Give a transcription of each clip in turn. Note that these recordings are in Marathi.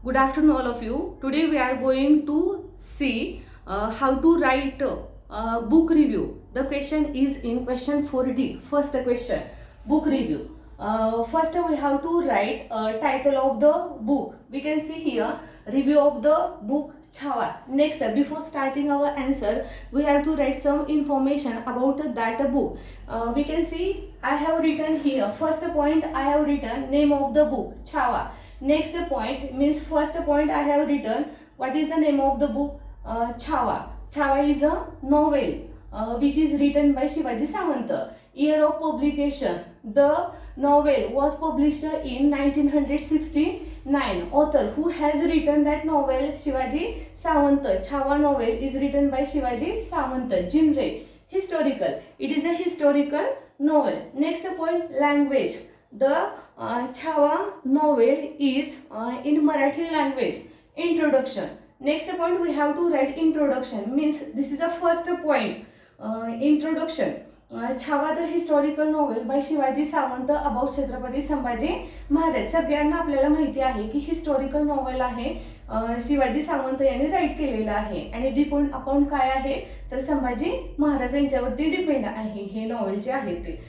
Good afternoon, all of you. Today we are going to see how to write book review. The question is in question 4D. First question, book review. First we have to write title of the book. We can see here review of the book Chhawa. Next, before starting our answer, we have to write some information about that book. We can see I have written here. First point I have written name of the book Chhawa. Next point means first point I have written what is the name of the book Chhawa. Chhawa is a novel which is written by Shivaji Samanta. Year of publication. The novel was published in 1969. Author who has written that novel Shivaji Samanta. Chhawa novel is written by Shivaji Samanta. Genre historical. It is a historical novel. Next point language. The Chhawa novel is in Marathi language. Introduction. Next point we have to write introduction means this is the first point. Introduction. Chhawa the historical novel by Shivaji Sawant about Chhatrapati Sambhaji Maharaj. सगळ्यांना आपल्याला माहिती आहे की हिस्टॉरिकल नॉवेल आहे शिवाजी सावंत यांनी राईट केलेलं आहे आणि डिपेंड अपॉन काय आहे तर संभाजी महाराज यांच्यावरती डिपेंड आहे हे नॉवेल जे आहे ते.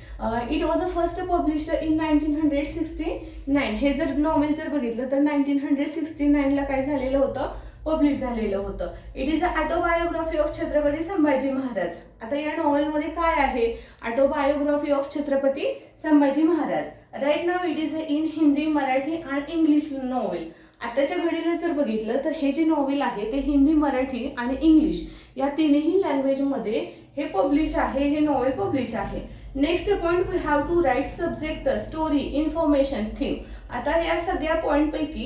It was a first published in 1969. हे जर नॉवेल जर बघितलं तर 1969ला काय झालेलं होतं पब्लिश झालेलं होतं. It is a autobiography of Chhatrapati Sambhaji Maharaj. आता या नॉवेलमध्ये काय आहे autobiography of Chhatrapati Sambhaji Maharaj. Write नाव it is in Hindi Marathi and English novel. आताच्या घडीला जर बघितलं तर हे जे नॉवेल आहे ते हिंदी मराठी आणि इंग्लिश या तिन्ही लँग्वेजमध्ये हे पब्लिश आहे हे नॉवेल पब्लिश आहे. Next point we have to write subject story information theme. आता या सगळ्या पॉईंटपैकी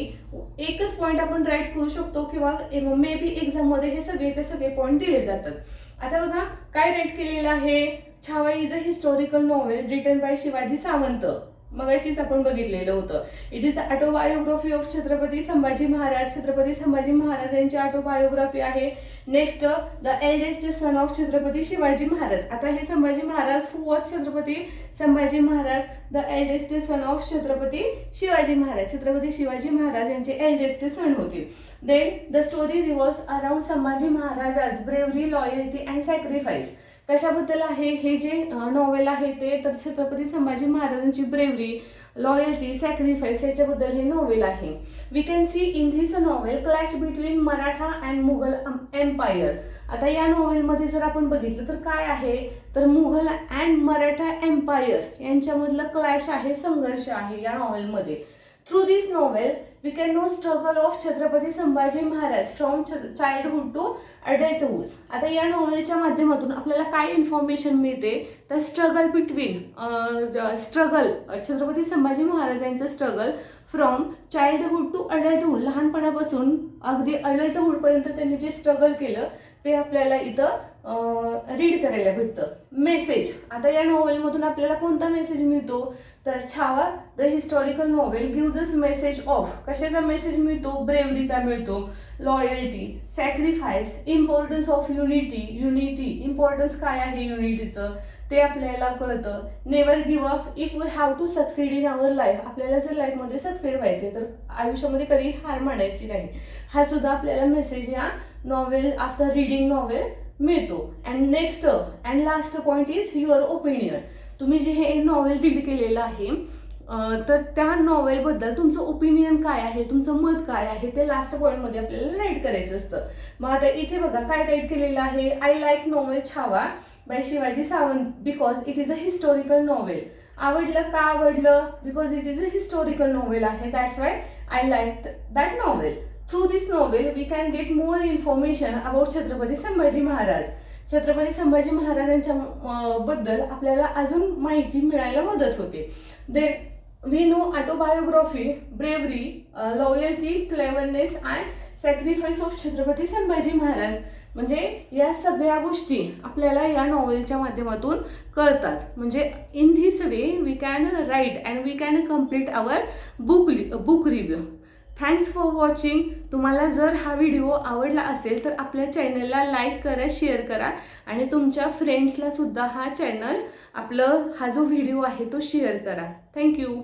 एकच पॉईंट आपण राईट करू शकतो किंवा मे बी एक्झाममध्ये हे सगळेचे सगळे पॉईंट दिले जातात. आता बघा काय राईट केलेलं आहे Chhava is a historical novel written by Shivaji Sawant. मग अशीच आपण बघितलेलं होतं. It is autobiography of Chhatrapati Sambhaji Maharaj. Chhatrapati Sambhaji Maharaj यांची ऑटोबायोग्राफी आहे. Next the eldest son of Chhatrapati Shivaji Maharaj. आता हे Sambhaji Maharaj who was Chhatrapati Sambhaji Maharaj the eldest son of Chhatrapati Shivaji Maharaj. Chhatrapati Shivaji Maharaj यांचे एल्डेस्ट सन होते. Then the story revolves around Sambhaji Maharaj's bravery loyalty and sacrifice. कशाबद्दल आहे हे जे नॉवेल आहे ते तर छत्रपती संभाजी महाराजांची ब्रेवरी लॉयल्टी सॅक्रिफाईस याच्याबद्दल हे नॉवेल आहे. We can see in this novel clash between Maratha and Mughal empire. आता या नॉवेलमध्ये जर आपण बघितलं तर काय आहे तर मुघल अँड मराठा एम्पायर यांच्यामधलं क्लॅश आहे संघर्ष आहे या नॉवेलमध्ये. Through this novel we can know struggle of Chhatrapati Sambhaji Maharaj from childhood to adulthood. आता या नॉवेलच्या माध्यमातून आपल्याला काय इन्फॉर्मेशन मिळते तर स्ट्रगल बिटवीन छत्रपती संभाजी महाराजांचं struggle from childhood to adulthood. लहानपणापासून अगदी अडल्टहुडपर्यंत त्यांनी जे स्ट्रगल केलं ते आपल्याला इथं रीड करायला भेटतं. मेसेज. आता या नॉवेलमधून आपल्याला कोणता मेसेज मिळतो तर Chhava the historical novel gives us message of. कशाचा मेसेज मिळतो ब्रेवरीचा मिळतो. Loyalty sacrifice importance of unity importance काय आहे युनिटीचं ते आपल्याला कळतं. Never give up if we have to succeed in our life. आपल्याला जर लाईफमध्ये सक्सेड व्हायचे तर आयुष्यामध्ये कधी हार मानायची नाही. हा सुद्धा आपल्याला मेसेज या नॉवेल आफ्टर रिडिंग नॉवेल मिळतो. And next and last point is your opinion. तुम्ही जे हे नॉवेल रीड केलेलं आहे तर त्या नॉवेलबद्दल तुमचं ओपिनियन काय आहे तुमचं मत काय आहे ते लास्ट पॉईंटमध्ये आपल्याला राईट करायचं असतं. मग आता इथे बघा काय राईट केलेलं आहे. I like novel Chhava by Shivaji Sawant because it is a historical novel. आवडलं का आवडलं because it is a historical novel आहे. That's why I like that novel. Through this novel we can get more information about Chhatrapati Sambhaji Maharaj. Chhatrapati Sambhaji महाराजांच्या बद्दल आपल्याला अजून माहिती मिळायला मदत होते. They we know autobiography bravery loyalty cleverness and sacrifice of Chhatrapati Sambhaji Maharaj. म्हणजे या सगळ्या गोष्टी आपल्याला या नॉवेलच्या माध्यमातून कळतात. म्हणजे in this way we can write and we can complete our book review. Thanks for watching. तुम्हाला जर हा व्हिडिओ आवडला असेल तर आपल्या चॅनलला लाईक करा शेअर करा आणि तुमच्या फ्रेंड्सला सुद्धा हा चॅनल हा जो व्हिडिओ आहे तो शेअर करा. थँक्यू.